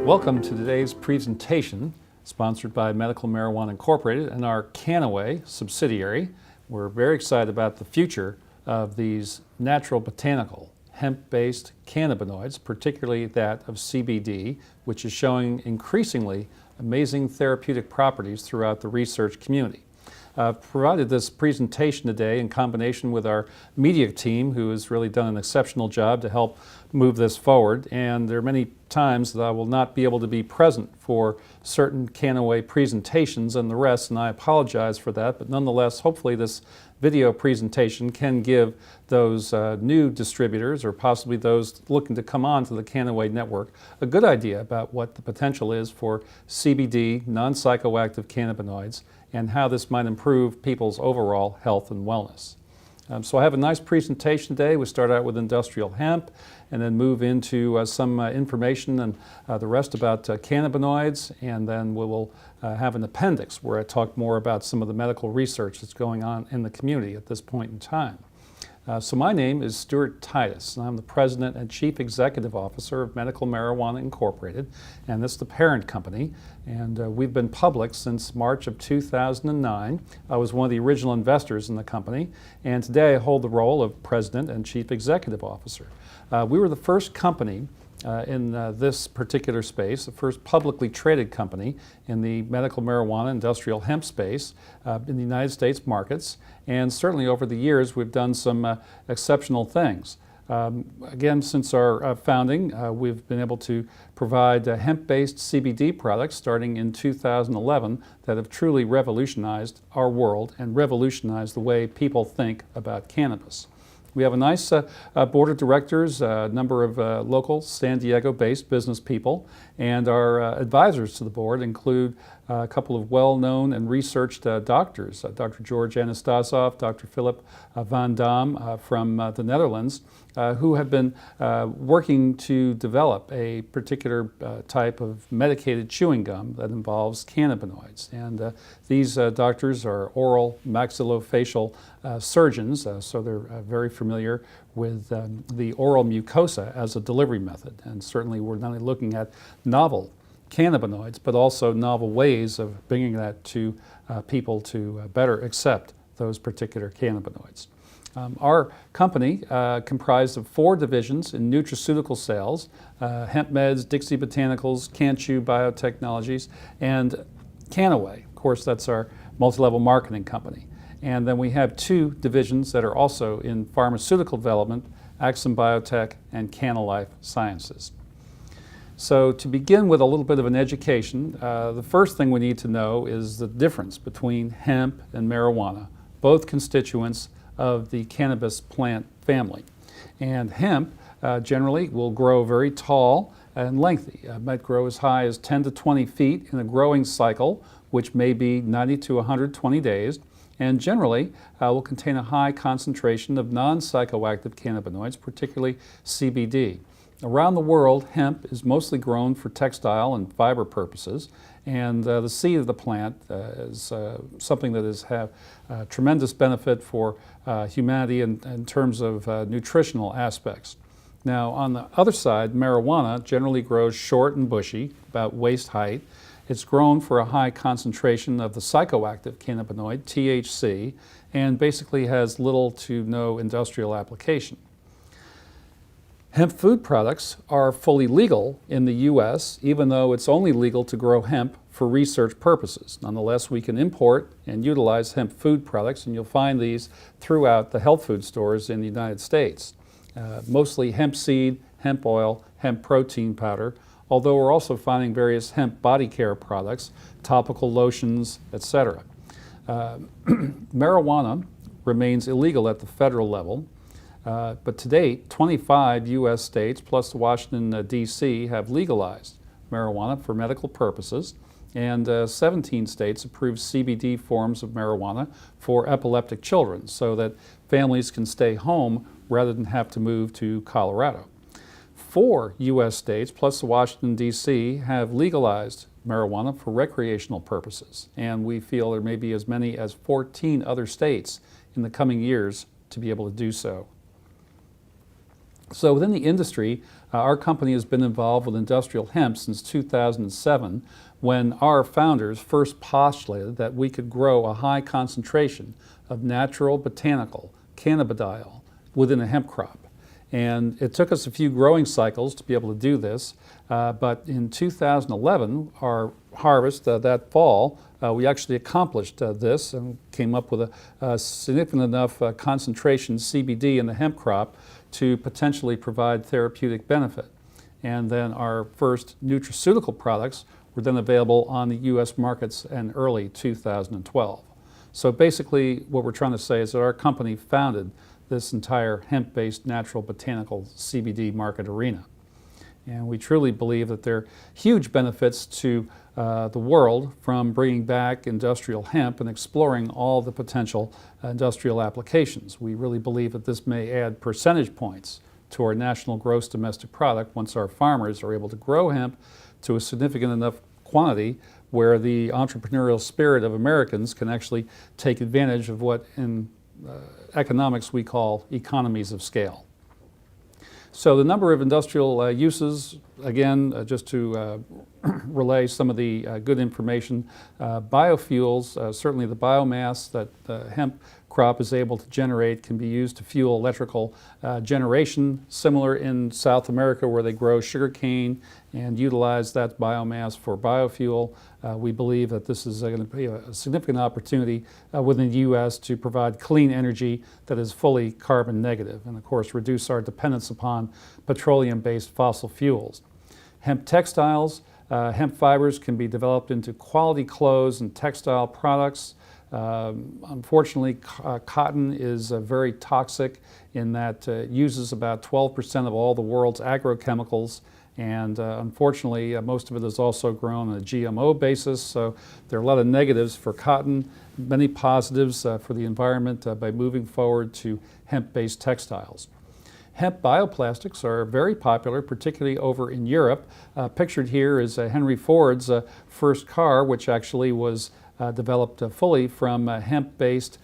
Welcome to today's presentation, sponsored by Medical Marijuana Incorporated and our Kannaway subsidiary. We're very excited about the future of these natural botanical hemp-based cannabinoids, particularly that of CBD, which is showing increasingly amazing therapeutic properties throughout the research community. Provided this presentation today in combination with our media team, who has really done an exceptional job to help move this forward. And there are many times that I will not be able to be present for certain Kannaway presentations and the rest, and I apologize for that. But nonetheless, hopefully this video presentation can give those new distributors, or possibly those looking to come on to the Kannaway network, a good idea about what the potential is for CBD, non-psychoactive cannabinoids, and how this might improve people's overall health and wellness. So I have a nice presentation today. We start out with industrial hemp and then move into some information and the rest about cannabinoids, and then we will have an appendix where I talk more about some of the medical research that's going on in the community at this point in time. So my name is Stuart Titus, and I'm the President and Chief Executive Officer of Medical Marijuana Incorporated, and that's the parent company. And we've been public since March of 2009. I was one of the original investors in the company, and today I hold the role of President and Chief Executive Officer. We were the first company in this particular space, the first publicly traded company in the medical marijuana industrial hemp space in the United States markets, and certainly over the years we've done some exceptional things. Again, since our founding, we've been able to provide hemp-based CBD products starting in 2011 that have truly revolutionized our world and revolutionized the way people think about cannabis. We have a nice board of directors, a number of local San Diego-based business people, and our advisors to the board include a couple of well-known and researched doctors, Dr. George Anastasov, Dr. Philip van Dam from the Netherlands, who have been working to develop a particular type of medicated chewing gum that involves cannabinoids. And these doctors are oral maxillofacial surgeons, so they're very familiar with the oral mucosa as a delivery method. And certainly we're not only looking at novel cannabinoids, but also novel ways of bringing that to people to better accept those particular cannabinoids. Our company comprised of 4 divisions in nutraceutical sales: Hemp Meds, Dixie Botanicals, Canchew Biotechnologies, and Kannaway. Of course, that's our multi-level marketing company. And then we have 2 divisions that are also in pharmaceutical development: Axum Biotech and Kannalife Sciences. So to begin with a little bit of an education, the first thing we need to know is the difference between hemp and marijuana, both constituents of the cannabis plant family. And hemp generally will grow very tall and lengthy. It might grow as high as 10 to 20 feet in a growing cycle, which may be 90 to 120 days, and generally will contain a high concentration of non-psychoactive cannabinoids, particularly CBD. Around the world, hemp is mostly grown for textile and fiber purposes, and the seed of the plant is something that has had tremendous benefit for humanity in terms of nutritional aspects. Now, on the other side, marijuana generally grows short and bushy, about waist height. It's grown for a high concentration of the psychoactive cannabinoid, THC, and basically has little to no industrial application. Hemp food products are fully legal in the U.S., even though it's only legal to grow hemp for research purposes. Nonetheless, we can import and utilize hemp food products, and you'll find these throughout the health food stores in the United States. Mostly hemp seed, hemp oil, hemp protein powder, although we're also finding various hemp body care products, topical lotions, etc. Marijuana remains illegal at the federal level. But to date, 25 U.S. states plus Washington, D.C. have legalized marijuana for medical purposes, and 17 states approve CBD forms of marijuana for epileptic children so that families can stay home rather than have to move to Colorado. 4 U.S. states plus Washington, D.C. have legalized marijuana for recreational purposes, and we feel there may be as many as 14 other states in the coming years to be able to do so. So within the industry, Our company has been involved with industrial hemp since 2007, when our founders first postulated that we could grow a high concentration of natural botanical cannabidiol within a hemp crop. And it took us a few growing cycles to be able to do this, but in 2011, our harvest that fall, we actually accomplished this and came up with a significant enough concentration CBD in the hemp crop to potentially provide therapeutic benefit. And then our first nutraceutical products were then available on the U.S. markets in early 2012. So basically what we're trying to say is that our company founded this entire hemp-based natural botanical CBD market arena. And we truly believe that there are huge benefits to the world from bringing back industrial hemp and exploring all the potential industrial applications. We really believe that this may add percentage points to our national gross domestic product once our farmers are able to grow hemp to a significant enough quantity where the entrepreneurial spirit of Americans can actually take advantage of what in economics we call economies of scale. So the number of industrial uses, again, just to relay some of the good information, biofuels, certainly the biomass that the hemp crop is able to generate can be used to fuel electrical generation, similar in South America where they grow sugarcane and utilize that biomass for biofuel. We believe that this is going to be a significant opportunity within the U.S. to provide clean energy that is fully carbon negative and, of course, reduce our dependence upon petroleum-based fossil fuels. Hemp textiles, hemp fibers can be developed into quality clothes and textile products. Unfortunately, cotton is very toxic in that it uses about 12% of all the world's agrochemicals, and unfortunately most of it is also grown on a GMO basis, so there are a lot of negatives for cotton, many positives for the environment by moving forward to hemp-based textiles. Hemp bioplastics are very popular, particularly over in Europe. Pictured here is Henry Ford's first car, which actually was developed fully from hemp-based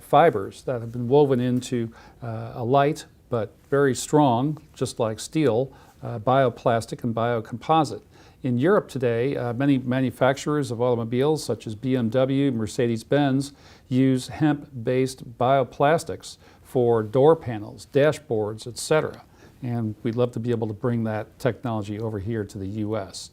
fibers that have been woven into a light but very strong, just like steel, bioplastic and biocomposite. In Europe today, many manufacturers of automobiles such as BMW, Mercedes-Benz use hemp-based bioplastics for door panels, dashboards, etc. And we'd love to be able to bring that technology over here to the U.S.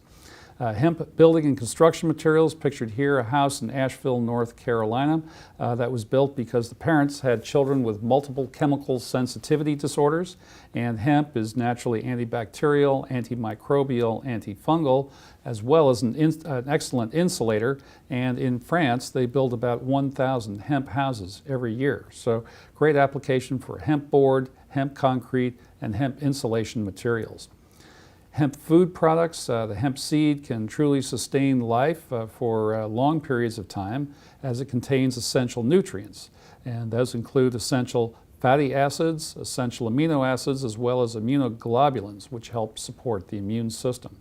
Hemp building and construction materials, pictured here, a house in Asheville, North Carolina, that was built because the parents had children with multiple chemical sensitivity disorders, and hemp is naturally antibacterial, antimicrobial, antifungal, as well as an excellent insulator. And in France, they build about 1,000 hemp houses every year. So great application for hemp board, hemp concrete, and hemp insulation materials. Hemp food products, the hemp seed can truly sustain life for long periods of time as it contains essential nutrients. And those include essential fatty acids, essential amino acids, as well as immunoglobulins, which help support the immune system.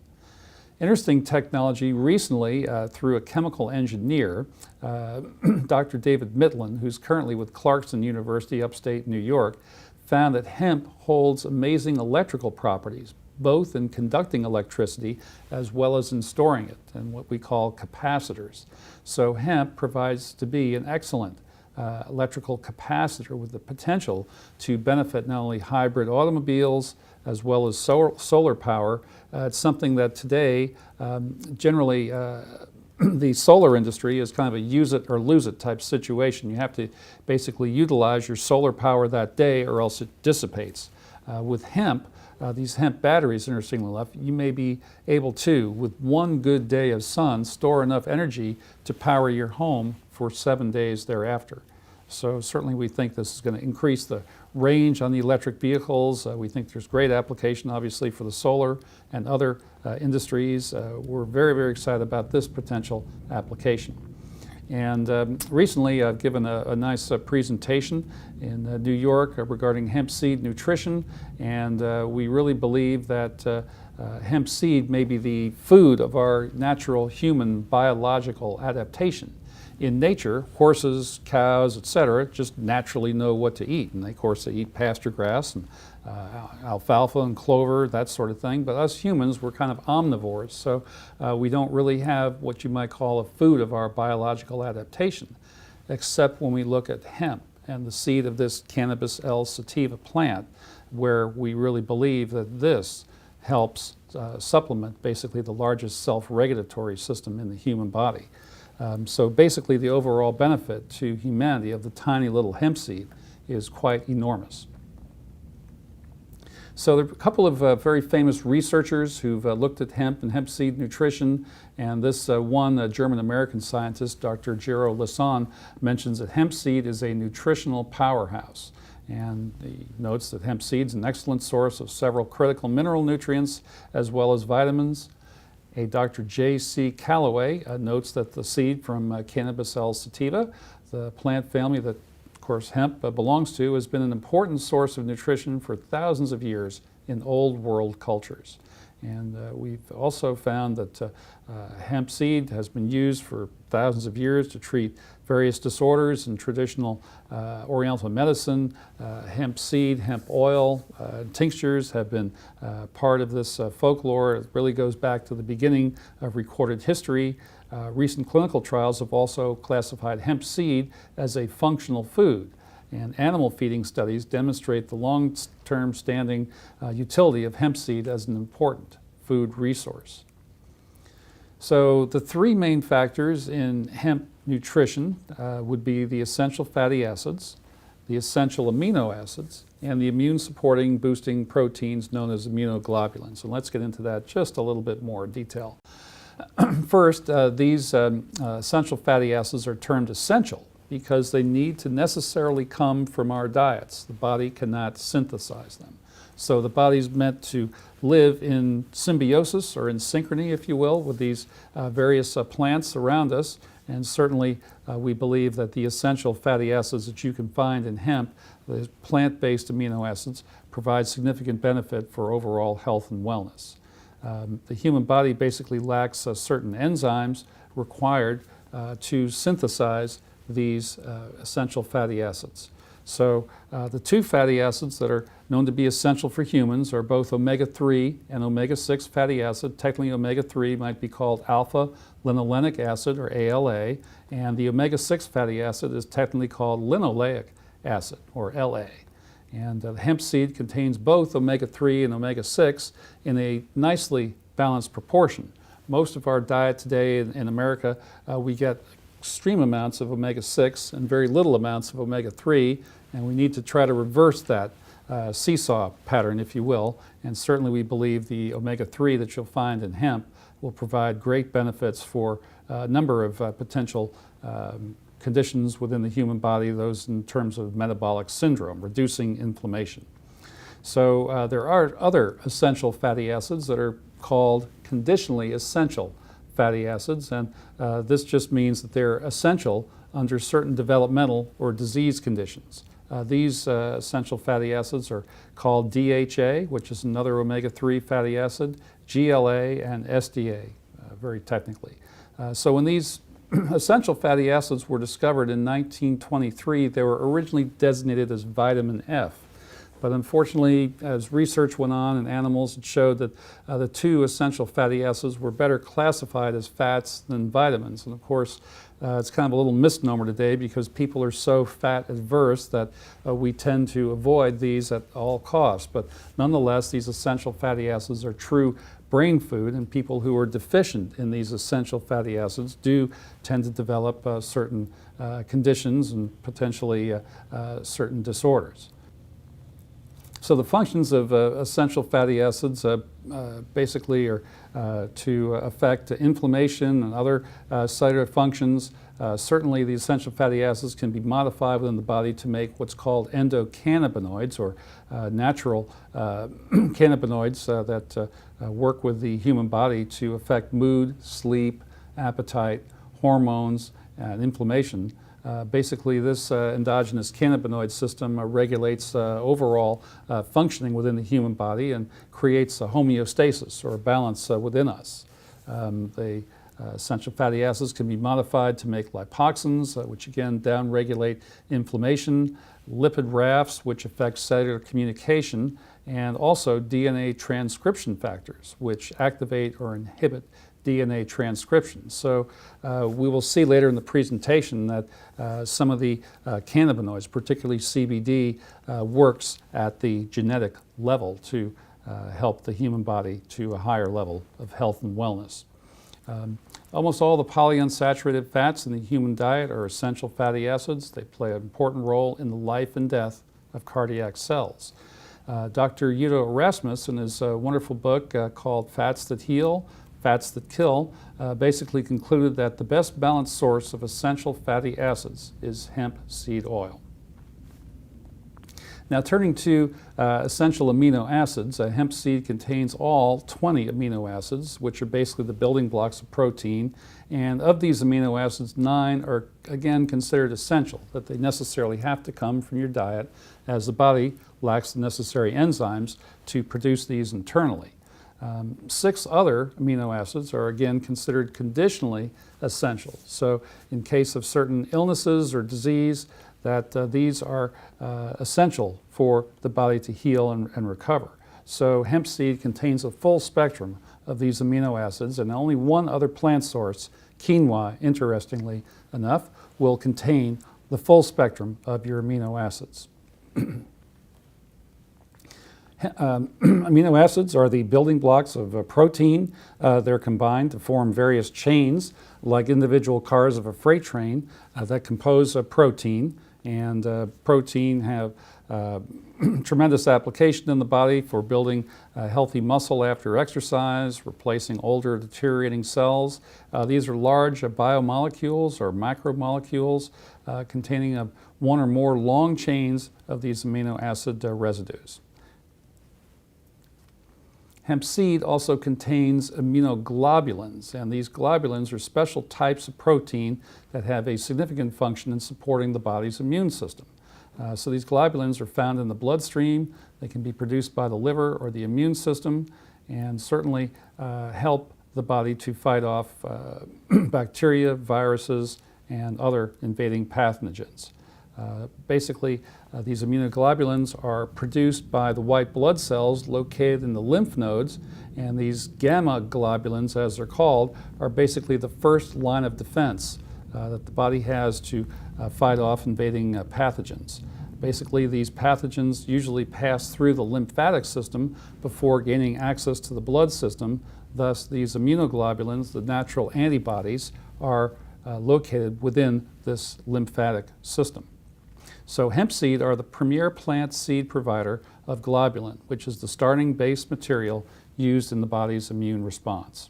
Interesting technology recently through a chemical engineer, Dr. David Mitlin, who's currently with Clarkson University, upstate New York, found that hemp holds amazing electrical properties, both in conducting electricity as well as in storing it, and what we call capacitors. So hemp provides to be an excellent electrical capacitor with the potential to benefit not only hybrid automobiles as well as solar power. It's something that today generally the solar industry is kind of a use it or lose it type situation. You have to basically utilize your solar power that day or else it dissipates. With hemp, these hemp batteries, interestingly enough, you may be able to, with one good day of sun, store enough energy to power your home for 7 days thereafter. So certainly we think this is going to increase the range on the electric vehicles. We think there's great application, obviously, for the solar and other industries. We're very, very excited about this potential application. And recently I've given a nice presentation in New York regarding hemp seed nutrition, and we really believe that hemp seed may be the food of our natural human biological adaptation. in nature, horses, cows, etc., just naturally know what to eat. And of course, they eat pasture grass and alfalfa and clover, that sort of thing. But us humans, we're kind of omnivores, so we don't really have what you might call a food of our biological adaptation, except when we look at hemp and the seed of this Cannabis L sativa plant, where we really believe that this helps supplement basically the largest self-regulatory system in the human body. So basically the overall benefit to humanity of the tiny little hemp seed is quite enormous. So there are a couple of very famous researchers who've looked at hemp and hemp seed nutrition, and this one German-American scientist, Dr. Gero Lasson, mentions that hemp seed is a nutritional powerhouse. And he notes that hemp seed is an excellent source of several critical mineral nutrients as well as vitamins. A Dr. J.C. Callaway notes that the seed from Cannabis L sativa, the plant family that of course hemp belongs to, has been an important source of nutrition for thousands of years in old world cultures. And we've also found that hemp seed has been used for thousands of years to treat various disorders in traditional Oriental medicine. Hemp seed, hemp oil, tinctures have been part of this folklore. It really goes back to the beginning of recorded history. Recent clinical trials have also classified hemp seed as a functional food. And animal feeding studies demonstrate the long-term standing utility of hemp seed as an important food resource. So the three main factors in hemp nutrition would be the essential fatty acids, the essential amino acids, and the immune-supporting boosting proteins known as immunoglobulins. And let's get into that just a little bit more detail. First, these essential fatty acids are termed essential because they need to necessarily come from our diets. The body cannot synthesize them. So the body's meant to live in symbiosis, or in synchrony, if you will, with these various plants around us. And certainly we believe that the essential fatty acids that you can find in hemp, the plant-based amino acids, provide significant benefit for overall health and wellness. The human body basically lacks certain enzymes required to synthesize these essential fatty acids. So the two fatty acids that are known to be essential for humans are both omega-3 and omega-6 fatty acid. Technically, omega-3 might be called alpha linolenic acid, or ALA, and the omega-6 fatty acid is technically called linoleic acid, or LA. And the hemp seed contains both omega-3 and omega-6 in a nicely balanced proportion. Most of our diet today in America, we get extreme amounts of omega-6 and very little amounts of omega-3, and we need to try to reverse that seesaw pattern, if you will. And certainly we believe the omega-3 that you'll find in hemp will provide great benefits for a number of potential conditions within the human body, those in terms of metabolic syndrome, reducing inflammation. So there are other essential fatty acids that are called conditionally essential fatty acids, and this just means that they're essential under certain developmental or disease conditions. These essential fatty acids are called DHA, which is another omega-3 fatty acid, GLA, and SDA, very technically. So when these essential fatty acids were discovered in 1923, they were originally designated as vitamin F. But unfortunately, as research went on in animals, it showed that the two essential fatty acids were better classified as fats than vitamins. And of course, it's kind of a little misnomer today because people are so fat adverse that we tend to avoid these at all costs. But nonetheless, these essential fatty acids are true brain food, and people who are deficient in these essential fatty acids do tend to develop certain conditions and potentially certain disorders. So the functions of essential fatty acids basically are to affect inflammation and other cellular functions. Certainly the essential fatty acids can be modified within the body to make what's called endocannabinoids, or natural cannabinoids that work with the human body to affect mood, sleep, appetite, hormones, and inflammation. Basically, this endogenous cannabinoid system regulates overall functioning within the human body and creates a homeostasis, or a balance within us. They Essential fatty acids can be modified to make lipoxins, which again downregulate inflammation, lipid rafts, which affect cellular communication, and also DNA transcription factors, which activate or inhibit DNA transcription. So we will see later in the presentation that some of the cannabinoids, particularly CBD, works at the genetic level to help the human body to a higher level of health and wellness. Almost all the polyunsaturated fats in the human diet are essential fatty acids. They play an important role in the life and death of cardiac cells. Dr. Udo Erasmus, in his wonderful book called Fats That Heal, Fats That Kill, basically concluded that the best balanced source of essential fatty acids is hemp seed oil. Now turning to essential amino acids, hemp seed contains all 20 amino acids, which are basically the building blocks of protein. And of these amino acids, 9 are again considered essential, that they necessarily have to come from your diet, as the body lacks the necessary enzymes to produce these internally. 6 other amino acids are again considered conditionally essential. So in case of certain illnesses or disease, that these are essential for the body to heal and recover. So hemp seed contains a full spectrum of these amino acids, and only one other plant source, quinoa, interestingly enough, will contain the full spectrum of your amino acids. Amino acids are the building blocks of protein. They're combined to form various chains, like individual cars of a freight train, that compose a protein. And protein have tremendous application in the body for building healthy muscle after exercise, replacing older deteriorating cells. These are large biomolecules or macromolecules containing one or more long chains of these amino acid residues. Hemp seed also contains immunoglobulins, and these globulins are special types of protein that have a significant function in supporting the body's immune system. So these globulins are found in the bloodstream. They can be produced by the liver or the immune system, and certainly help the body to fight off bacteria, viruses, and other invading pathogens. Basically, these immunoglobulins are produced by the white blood cells located in the lymph nodes, and these gamma globulins, as they're called, are basically the first line of defense that the body has to fight off invading pathogens. Basically, these pathogens usually pass through the lymphatic system before gaining access to the blood system. Thus, these immunoglobulins, the natural antibodies, are located within this lymphatic system. So hemp seed are the premier plant seed provider of globulin, which is the starting base material used in the body's immune response.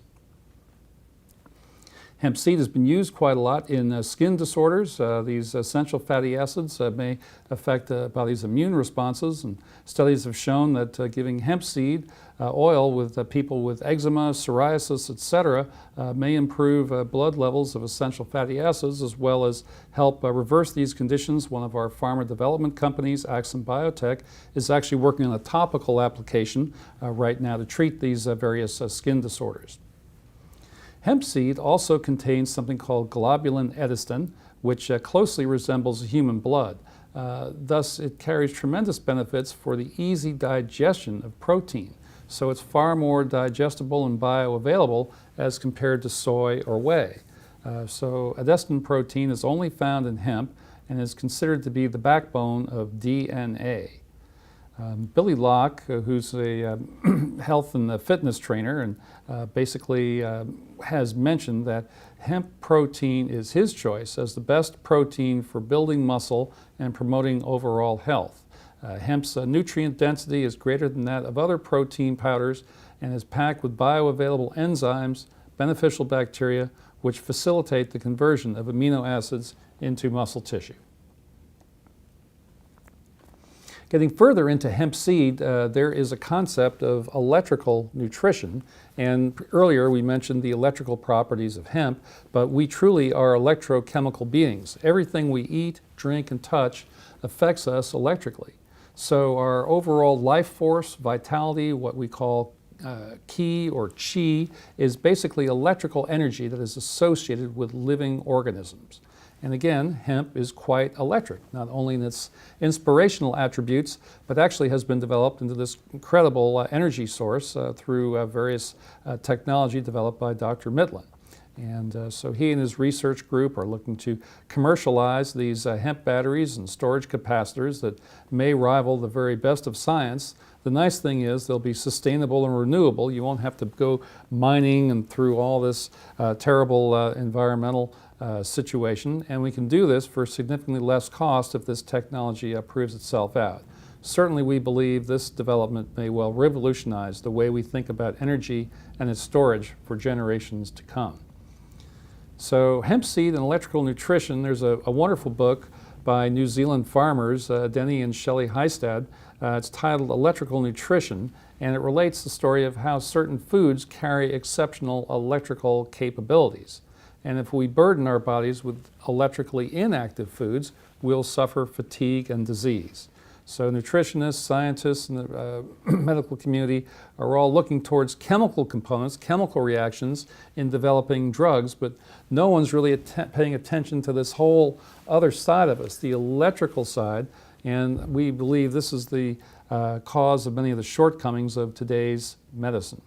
Hemp seed has been used quite a lot in skin disorders. These essential fatty acids may affect the body's immune responses, and studies have shown that giving hemp seed oil with people with eczema, psoriasis, etc. May improve blood levels of essential fatty acids, as well as help reverse these conditions. One of our pharma development companies, Axum Biotech, is actually working on a topical application right now to treat these various skin disorders. Hemp seed also contains something called globulin edestin, which closely resembles human blood. Thus, it carries tremendous benefits for the easy digestion of protein. So it's far more digestible and bioavailable as compared to soy or whey. So edestin protein is only found in hemp and is considered to be the backbone of DNA. Billy Locke, who's a health and fitness trainer, and basically has mentioned that hemp protein is his choice as the best protein for building muscle and promoting overall health. Hemp's nutrient density is greater than that of other protein powders and is packed with bioavailable enzymes, beneficial bacteria, which facilitate the conversion of amino acids into muscle tissue. Getting further into hemp seed, there is a concept of electrical nutrition. And earlier we mentioned the electrical properties of hemp, but we truly are electrochemical beings. Everything we eat, drink, and touch affects us electrically. So our overall life force, vitality, what we call Qi or Qi is basically electrical energy that is associated with living organisms. And again, hemp is quite electric, not only in its inspirational attributes, but actually has been developed into this incredible energy source through various technology developed by Dr. Mitlin. And so he and his research group are looking to commercialize these hemp batteries and storage capacitors that may rival the very best of science. The nice thing is they'll be sustainable and renewable. You won't have to go mining and through all this terrible environmental situation, and we can do this for significantly less cost if this technology proves itself out. Certainly we believe this development may well revolutionize the way we think about energy and its storage for generations to come. So hemp seed and electrical nutrition, there's a wonderful book by New Zealand farmers, Denny and Shelley Heistad. It's titled Electrical Nutrition, and it relates the story of how certain foods carry exceptional electrical capabilities. And if we burden our bodies with electrically inactive foods, we'll suffer fatigue and disease. So nutritionists, scientists, and the medical community are all looking towards chemical components, chemical reactions in developing drugs, but no one's really paying attention to this whole other side of us, the electrical side, and we believe this is the cause of many of the shortcomings of today's medicine.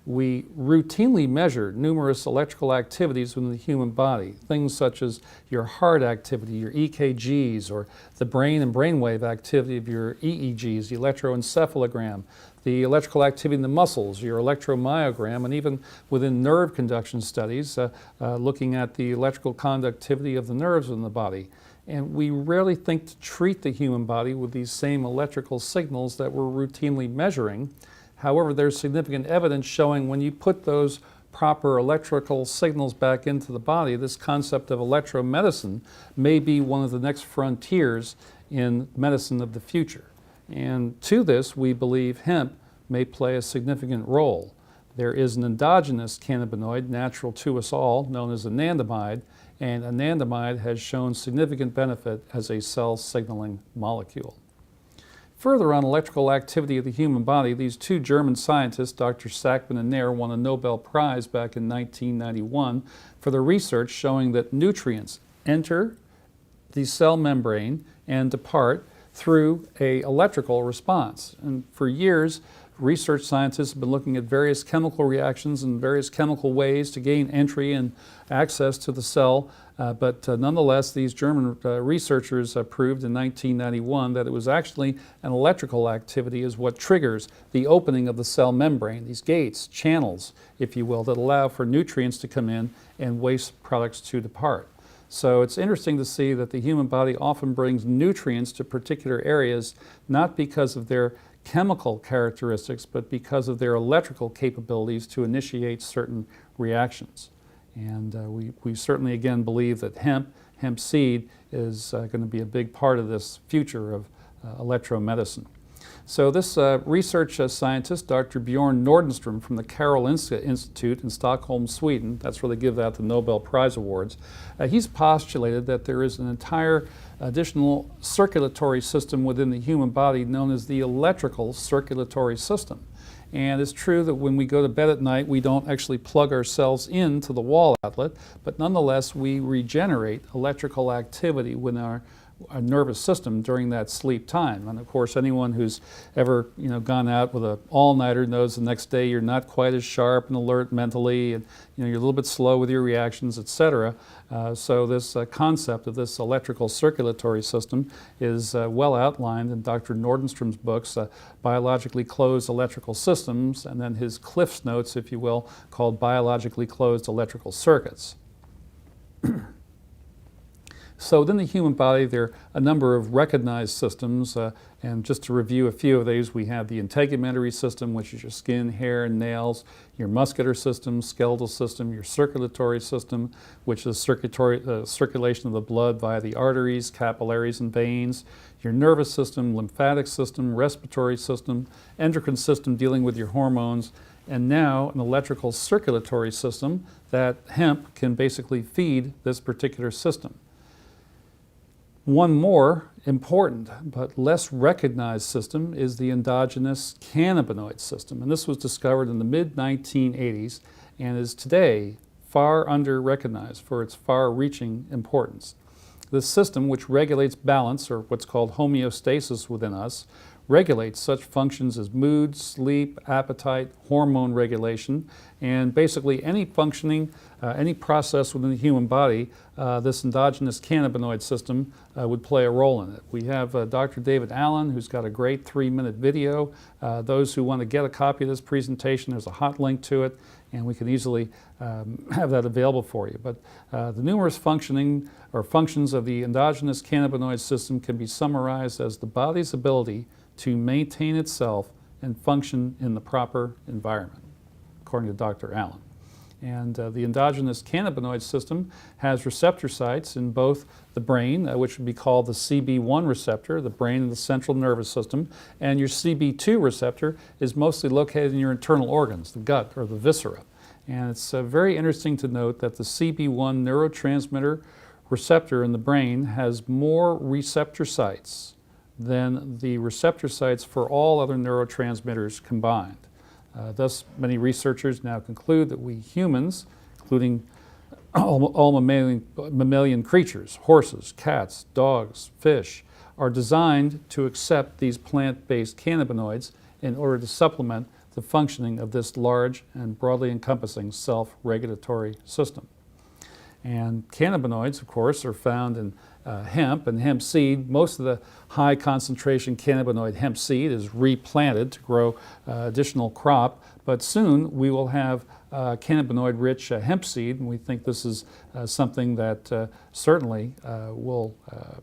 We routinely measure numerous electrical activities within the human body, things such as your heart activity, your EKGs, or the brain and brainwave activity of your EEGs, the electroencephalogram, the electrical activity in the muscles, your electromyogram, and even within nerve conduction studies, looking at the electrical conductivity of the nerves in the body. And we rarely think to treat the human body with these same electrical signals that we're routinely measuring. However, there's significant evidence showing when you put those proper electrical signals back into the body, this concept of electromedicine may be one of the next frontiers in medicine of the future. And to this, we believe hemp may play a significant role. There is an endogenous cannabinoid natural to us all, known as anandamide, and anandamide has shown significant benefit as a cell signaling molecule. Further on electrical activity of the human body, these two German scientists, Dr. Sackman and Nair, won a Nobel Prize back in 1991 for their research showing that nutrients enter the cell membrane and depart through an electrical response. And for years, research scientists have been looking at various chemical reactions and various chemical ways to gain entry and access to the cell. But nonetheless, these German researchers proved in 1991 that it was actually an electrical activity is what triggers the opening of the cell membrane, these gates, channels, if you will, that allow for nutrients to come in and waste products to depart. So it's interesting to see that the human body often brings nutrients to particular areas, not because of their chemical characteristics, but because of their electrical capabilities to initiate certain reactions. And we certainly, again, believe that hemp seed is going to be a big part of this future of electromedicine. So this research scientist, Dr. Bjorn Nordenström from the Karolinska Institute in Stockholm, Sweden, that's where they give out the Nobel Prize Awards, he's postulated that there is an entire additional circulatory system within the human body known as the electrical circulatory system. And it's true that when we go to bed at night, we don't actually plug ourselves into the wall outlet, but nonetheless, we regenerate electrical activity within our nervous system during that sleep time. And of course, anyone who's ever gone out with an all-nighter knows the next day you're not quite as sharp and alert mentally, and you're a little bit slow with your reactions, etc. So this concept of this electrical circulatory system is well outlined in Dr. Nordenström's books, Biologically Closed Electrical Systems, and then his Cliff's Notes, if you will, called Biologically Closed Electrical Circuits. So within the human body, there are a number of recognized systems, and just to review a few of these, we have the integumentary system, which is your skin, hair, and nails, your muscular system, skeletal system, your circulatory system, which is circulation of the blood via the arteries, capillaries, and veins, your nervous system, lymphatic system, respiratory system, endocrine system dealing with your hormones, and now an electrical circulatory system that hemp can basically feed this particular system. One more important but less recognized system is the endogenous cannabinoid system. And this was discovered in the mid-1980s and is today far under-recognized for its far-reaching importance. This system, which regulates balance, or what's called homeostasis within us, regulates such functions as mood, sleep, appetite, hormone regulation, and basically any functioning, any process within the human body, this endogenous cannabinoid system would play a role in it. We have Dr. David Allen, who's got a great 3-minute video. Those who want to get a copy of this presentation, there's a hot link to it, and we can easily have that available for you. But the numerous functioning or functions of the endogenous cannabinoid system can be summarized as the body's ability to maintain itself and function in the proper environment, according to Dr. Allen. And the endogenous cannabinoid system has receptor sites in both the brain, which would be called the CB1 receptor, the brain and the central nervous system, and your CB2 receptor is mostly located in your internal organs, the gut or the viscera. And it's very interesting to note that the CB1 neurotransmitter receptor in the brain has more receptor sites than the receptor sites for all other neurotransmitters combined. Thus, many researchers now conclude that we humans, including all mammalian creatures, horses, cats, dogs, fish, are designed to accept these plant-based cannabinoids in order to supplement the functioning of this large and broadly encompassing self-regulatory system. And cannabinoids, of course, are found in hemp and hemp seed. Most of the high concentration cannabinoid hemp seed is replanted to grow additional crop, but soon we will have cannabinoid-rich hemp seed, and we think this is something that certainly will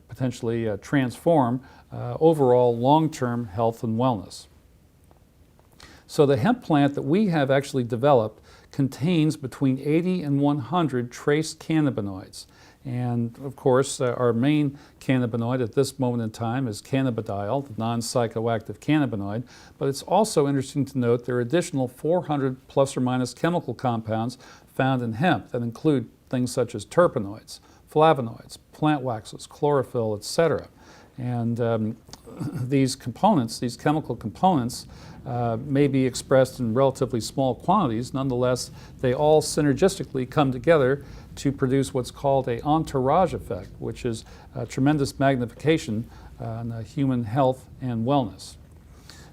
potentially transform overall long-term health and wellness. So the hemp plant that we have actually developed contains between 80 and 100 trace cannabinoids. And of course, our main cannabinoid at this moment in time is cannabidiol, the non-psychoactive cannabinoid. But it's also interesting to note there are additional 400 plus or minus chemical compounds found in hemp that include things such as terpenoids, flavonoids, plant waxes, chlorophyll, etc. And these components, these chemical components, may be expressed in relatively small quantities. Nonetheless, they all synergistically come together to produce what's called an entourage effect, which is a tremendous magnification on human health and wellness.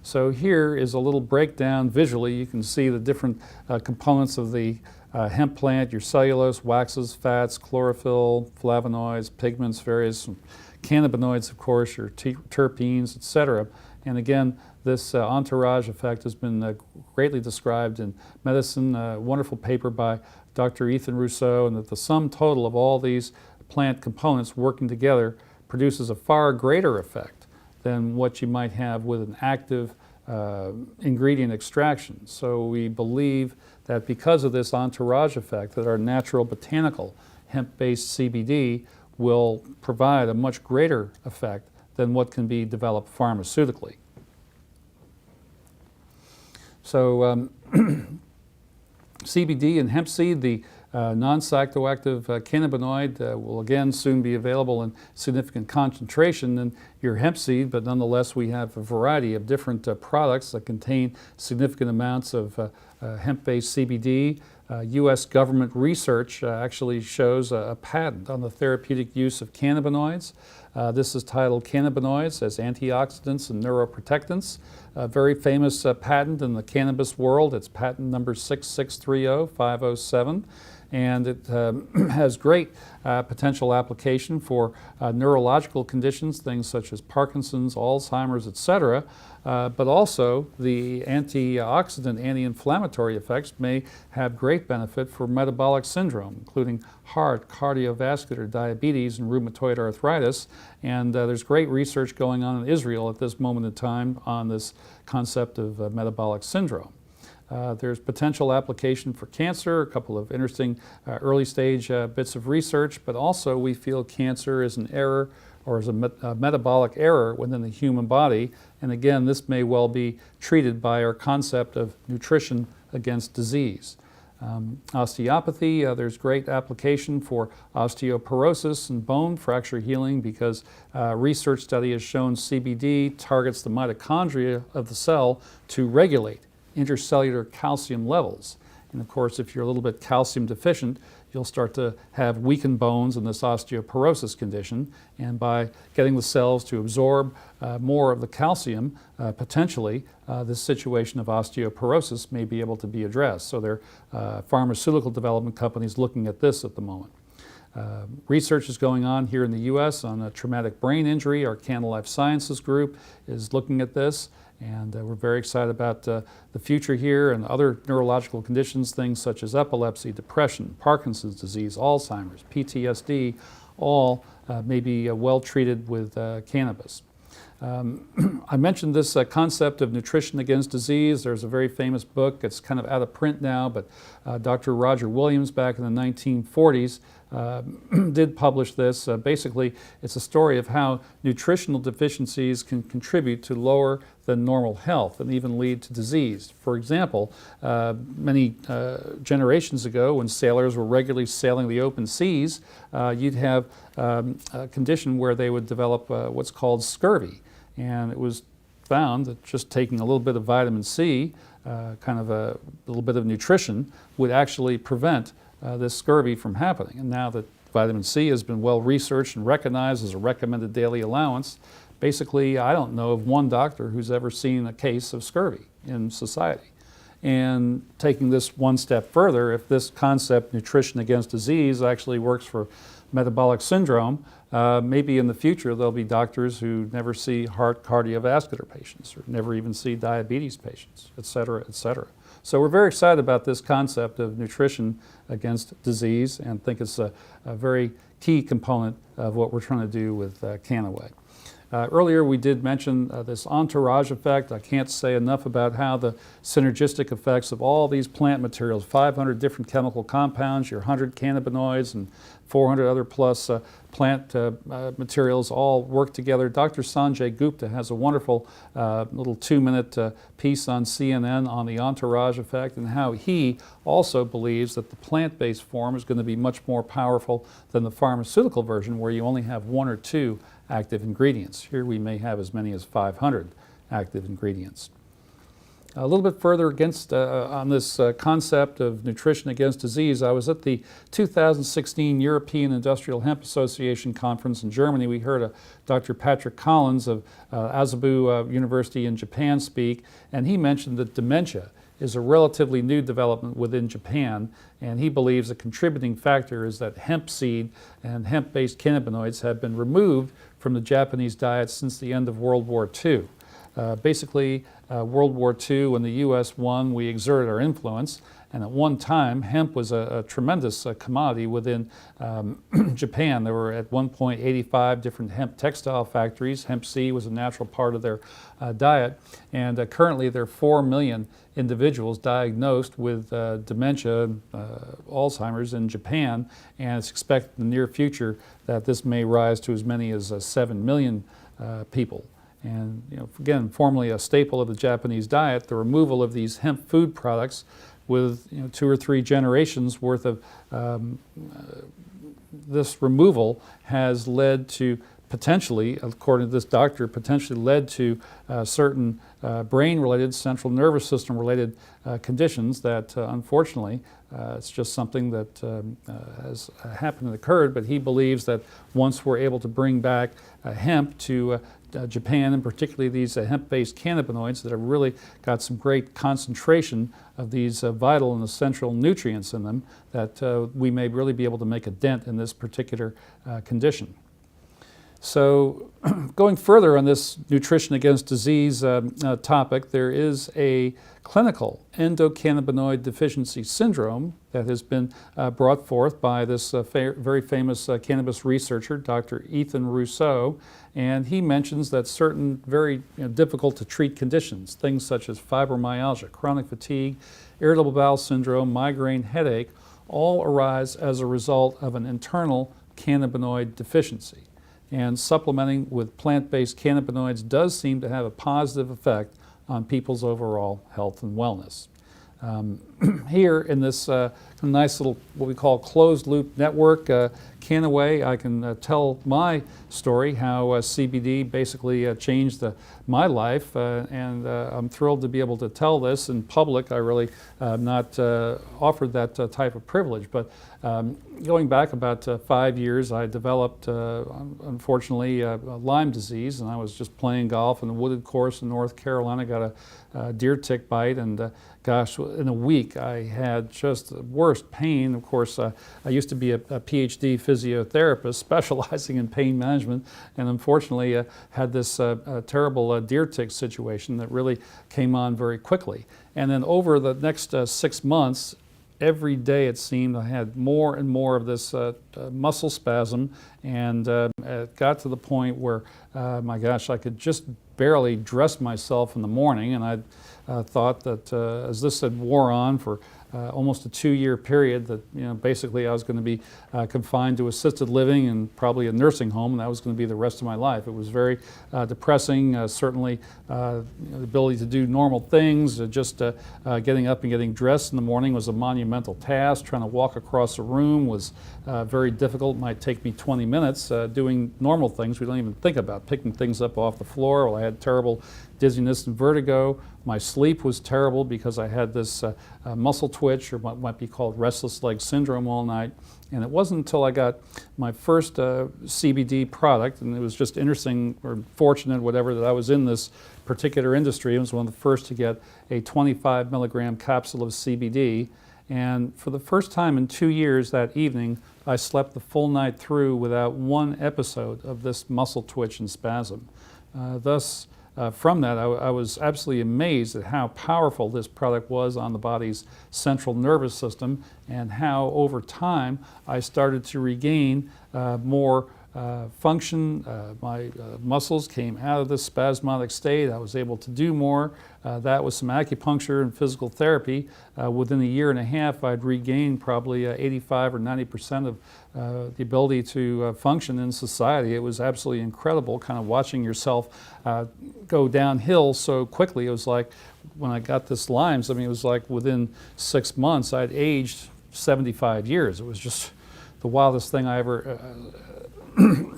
So here is a little breakdown visually. You can see the different components of the hemp plant, your cellulose, waxes, fats, chlorophyll, flavonoids, pigments, various cannabinoids, of course, your terpenes, etc. And again, this entourage effect has been greatly described in medicine. A wonderful paper by Dr. Ethan Rousseau, and that the sum total of all these plant components working together produces a far greater effect than what you might have with an active ingredient extraction. So we believe that because of this entourage effect, that our natural botanical hemp-based CBD will provide a much greater effect than what can be developed pharmaceutically. So CBD and hemp seed, the non-psychoactive cannabinoid, will again soon be available in significant concentration in your hemp seed, but nonetheless we have a variety of different products that contain significant amounts of hemp-based CBD. U.S. government research actually shows a patent on the therapeutic use of cannabinoids. This is titled Cannabinoids as Antioxidants and Neuroprotectants. A very famous patent in the cannabis world. It's patent number 6630507. And it has great potential application for neurological conditions, things such as Parkinson's, Alzheimer's, etc. But also the antioxidant, anti-inflammatory effects may have great benefit for metabolic syndrome, including heart, cardiovascular, diabetes, and rheumatoid arthritis. And there's great research going on in Israel at this moment in time on this concept of metabolic syndrome. There's potential application for cancer, a couple of interesting early stage bits of research, but also we feel cancer is an error or is a metabolic error within the human body. And again, this may well be treated by our concept of nutrition against disease. Osteopathy, there's great application for osteoporosis and bone fracture healing because research study has shown CBD targets the mitochondria of the cell to regulate intercellular calcium levels. And of course, if you're a little bit calcium deficient, you'll start to have weakened bones in this osteoporosis condition. And by getting the cells to absorb more of the calcium, potentially this situation of osteoporosis may be able to be addressed. So there are pharmaceutical development companies looking at this at the moment. Research is going on here in the U.S. on a traumatic brain injury. Our Kannaway Life Sciences group is looking at this. And we're very excited about the future here and other neurological conditions, things such as epilepsy, depression, Parkinson's disease, Alzheimer's, PTSD, all may be well treated with cannabis. I mentioned this concept of nutrition against disease. There's a very famous book. It's kind of out of print now, but Dr. Roger Williams back in the 1940s did publish this. Basically, it's a story of how nutritional deficiencies can contribute to lower than normal health and even lead to disease. For example, many generations ago when sailors were regularly sailing the open seas, you'd have a condition where they would develop what's called scurvy. And it was found that just taking a little bit of vitamin C, kind of a little bit of nutrition, would actually prevent this scurvy from happening. And now that vitamin C has been well researched and recognized as a recommended daily allowance, basically I don't know of one doctor who's ever seen a case of scurvy in society. And taking this one step further, if this concept, nutrition against disease, actually works for metabolic syndrome, maybe in the future there'll be doctors who never see heart cardiovascular patients or never even see diabetes patients, et cetera, et cetera. So we're very excited about this concept of nutrition against disease and think it's a very key component of what we're trying to do with Kannaway. Earlier we did mention this entourage effect. I can't say enough about how the synergistic effects of all these plant materials, 500 different chemical compounds, your 100 cannabinoids and 400 other plus plant materials all work together. Dr. Sanjay Gupta has a wonderful little 2-minute piece on CNN on the entourage effect and how he also believes that the plant-based form is going to be much more powerful than the pharmaceutical version where you only have 1 or 2 active ingredients. Here we may have as many as 500 active ingredients. A little bit further on this concept of nutrition against disease, I was at the 2016 European Industrial Hemp Association conference in Germany. We heard Dr. Patrick Collins of Asabu University in Japan speak, and he mentioned that dementia is a relatively new development within Japan, and he believes a contributing factor is that hemp seed and hemp-based cannabinoids have been removed from the Japanese diet since the end of World War II. Basically, World War II, when the U.S. won, we exerted our influence, and at one time, hemp was a tremendous commodity within Japan. There were at one point 85 different hemp textile factories. Hemp seed was a natural part of their diet, and currently there are 4 million individuals diagnosed with dementia, Alzheimer's in Japan, and it's expected in the near future that this may rise to as many as 7 million people. And again, formerly a staple of the Japanese diet, the removal of these hemp food products with 2 or 3 generations worth of this removal has led to potentially, according to this doctor, potentially led to certain brain-related, central nervous system-related conditions that unfortunately it's just something that has happened and occurred, but he believes that once we're able to bring back hemp to Japan, and particularly these hemp-based cannabinoids that have really got some great concentration of these vital and essential nutrients in them, that we may really be able to make a dent in this particular condition. So going further on this nutrition against disease topic, there is a clinical endocannabinoid deficiency syndrome that has been brought forth by this very famous cannabis researcher, Dr. Ethan Rousseau, and he mentions that certain very difficult to treat conditions, things such as fibromyalgia, chronic fatigue, irritable bowel syndrome, migraine, headache, all arise as a result of an internal cannabinoid deficiency. And supplementing with plant-based cannabinoids does seem to have a positive effect on people's overall health and wellness. Here in this nice little, what we call closed loop network, Kannaway, I can tell my story, how CBD basically changed my life, and I'm thrilled to be able to tell this in public. I really not offered that type of privilege, but going back about 5 years, I developed, unfortunately, Lyme disease, and I was just playing golf in a wooded course in North Carolina, got a deer tick bite, and gosh, in a week I had just the worst pain. Of course, I used to be a PhD physiotherapist specializing in pain management, and unfortunately had this terrible deer tick situation that really came on very quickly. And then over the next 6 months, every day it seemed I had more and more of this muscle spasm, and it got to the point where, my gosh, I could just barely dress myself in the morning, and I thought that as this had wore on for almost a 2-year period, that basically I was going to be confined to assisted living and probably a nursing home, and that was going to be the rest of my life. It was very depressing. Certainly, the ability to do normal things, just getting up and getting dressed in the morning was a monumental task. Trying to walk across a room was very difficult. It might take me 20 minutes. Doing normal things we don't even think about, picking things up off the floor. Well, I had terrible dizziness and vertigo. My sleep was terrible because I had this muscle twitch, or what might be called restless leg syndrome, all night. And it wasn't until I got my first CBD product, and it was just interesting or fortunate, whatever, that I was in this particular industry. I was one of the first to get a 25 milligram capsule of CBD. And for the first time in 2 years, that evening, I slept the full night through without one episode of this muscle twitch and spasm. Thus, from that, I was absolutely amazed at how powerful this product was on the body's central nervous system, and how over time I started to regain more function. My muscles came out of this spasmodic state. I was able to do more. That was some acupuncture and physical therapy. Within a year and a half, I'd regained probably 85 or 90% of the ability to function in society. It was absolutely incredible, kind of watching yourself go downhill so quickly. It was like when I got this Lyme's, I mean, it was like within 6 months, I'd aged 75 years. It was just the wildest thing I ever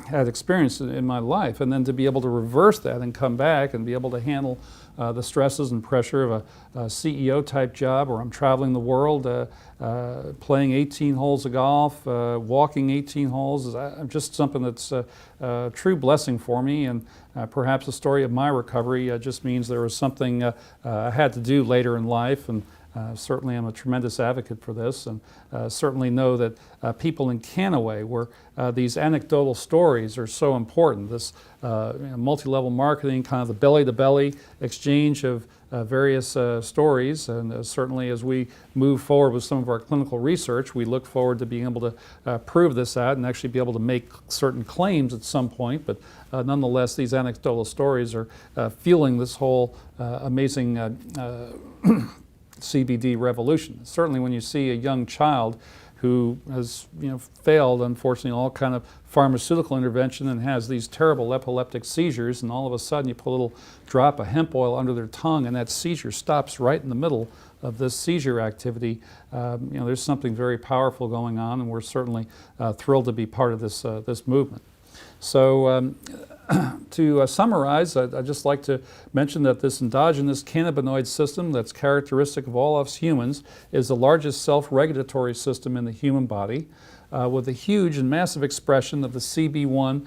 had experienced in my life. And then to be able to reverse that and come back and be able to handle the stresses and pressure of a CEO type job, where I'm traveling the world, playing 18 holes of golf, walking 18 holes, is just something that's a true blessing for me. And perhaps the story of my recovery just means there was something I had to do later in life. And certainly I'm a tremendous advocate for this, and certainly know that people in Kannaway, where these anecdotal stories are so important, this multi-level marketing, kind of the belly-to-belly exchange of various stories, and certainly as we move forward with some of our clinical research, we look forward to being able to prove this out and actually be able to make certain claims at some point. But nonetheless, these anecdotal stories are fueling this whole amazing CBD revolution. Certainly when you see a young child who has failed, unfortunately, all kind of pharmaceutical intervention and has these terrible epileptic seizures, and all of a sudden you put a little drop of hemp oil under their tongue and that seizure stops right in the middle of this seizure activity, there's something very powerful going on, and we're certainly thrilled to be part of this, this movement. So to summarize, I'd just like to mention that this endogenous cannabinoid system that's characteristic of all us humans is the largest self-regulatory system in the human body, with a huge and massive expression of the CB1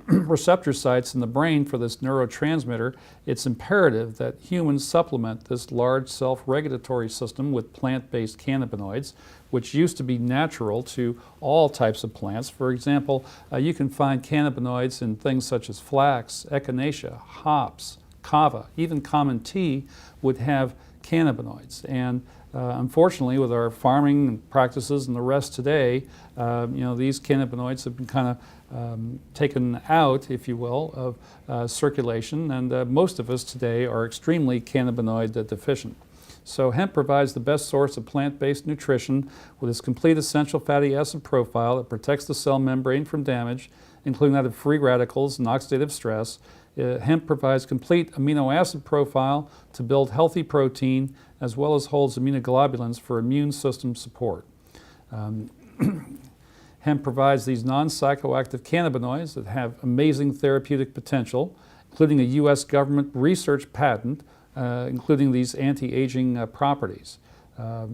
receptor sites in the brain for this neurotransmitter. It's imperative that humans supplement this large self-regulatory system with plant-based cannabinoids, which used to be natural to all types of plants. For example, you can find cannabinoids in things such as flax, echinacea, hops, kava, even common tea would have cannabinoids. And unfortunately, with our farming practices and the rest today, these cannabinoids have been kind of taken out, if you will, of circulation, and most of us today are extremely cannabinoid deficient. So hemp provides the best source of plant-based nutrition with its complete essential fatty acid profile that protects the cell membrane from damage, including that of free radicals and oxidative stress. Hemp provides complete amino acid profile to build healthy protein, as well as holds immunoglobulins for immune system support. Hemp provides these non-psychoactive cannabinoids that have amazing therapeutic potential, including a U.S. government research patent, including these anti-aging properties.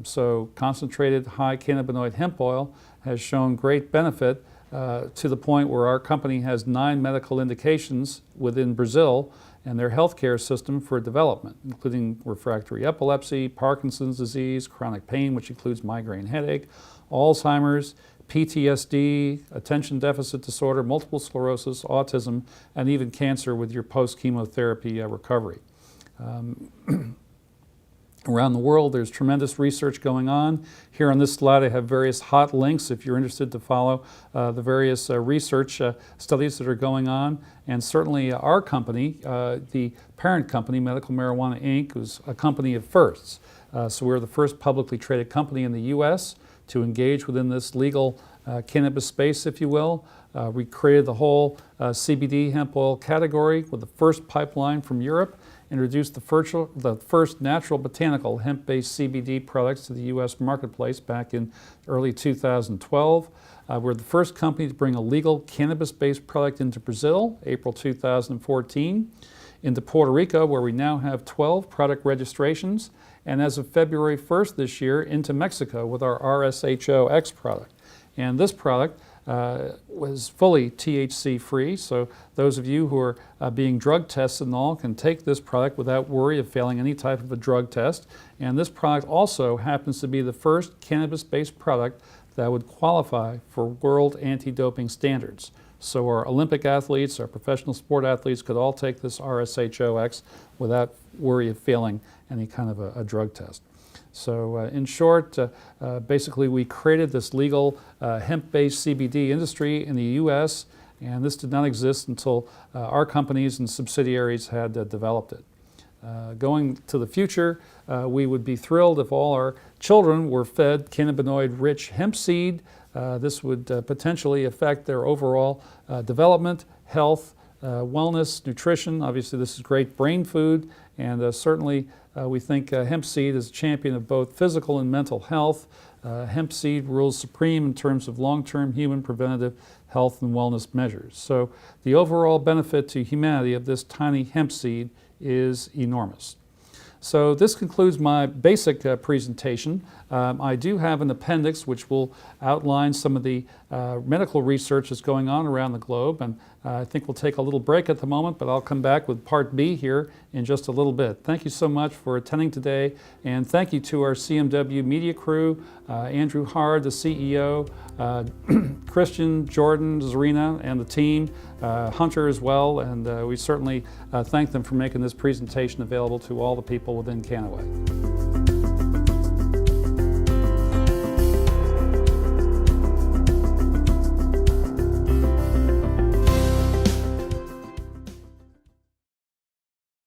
So concentrated high cannabinoid hemp oil has shown great benefit to the point where our company has 9 medical indications within Brazil and their healthcare system for development, including refractory epilepsy, Parkinson's disease, chronic pain, which includes migraine headache, Alzheimer's, PTSD, attention deficit disorder, multiple sclerosis, autism, and even cancer with your post-chemotherapy recovery. Around the world, there's tremendous research going on. Here on this slide, I have various hot links if you're interested to follow the various research studies that are going on. And certainly our company, the parent company, Medical Marijuana Inc., is a company of firsts. So we're the first publicly traded company in the U.S. to engage within this legal cannabis space, if you will. We created the whole CBD hemp oil category with the first pipeline from Europe, introduced the first natural botanical hemp-based CBD products to the U.S. marketplace back in early 2012. We're the first company to bring a legal cannabis-based product into Brazil, April 2014, into Puerto Rico, where we now have 12 product registrations, and as of February 1st this year, into Mexico with our RSHO-X product. And this product was fully THC free, so those of you who are being drug tested and all can take this product without worry of failing any type of a drug test. And this product also happens to be the first cannabis-based product that would qualify for world anti-doping standards. So our Olympic athletes, our professional sport athletes could all take this RSHO-X without worry of failing any kind of a drug test. So in short, basically we created this legal hemp-based CBD industry in the U.S., and this did not exist until our companies and subsidiaries had developed it. Going to the future, we would be thrilled if all our children were fed cannabinoid-rich hemp seed. This would potentially affect their overall development, health, wellness, nutrition. Obviously, this is great brain food, and certainly we think hemp seed is a champion of both physical and mental health. Hemp seed rules supreme in terms of long-term human preventative health and wellness measures. So the overall benefit to humanity of this tiny hemp seed is enormous. So this concludes my basic presentation. I do have an appendix which will outline some of the medical research that's going on around the globe, and I think we'll take a little break at the moment, but I'll come back with part B here in just a little bit. Thank you so much for attending today, and thank you to our CMW media crew, Andrew Hard, the CEO, Christian, Jordan, Zarina, and the team, Hunter as well, and we certainly thank them for making this presentation available to all the people within Kannaway.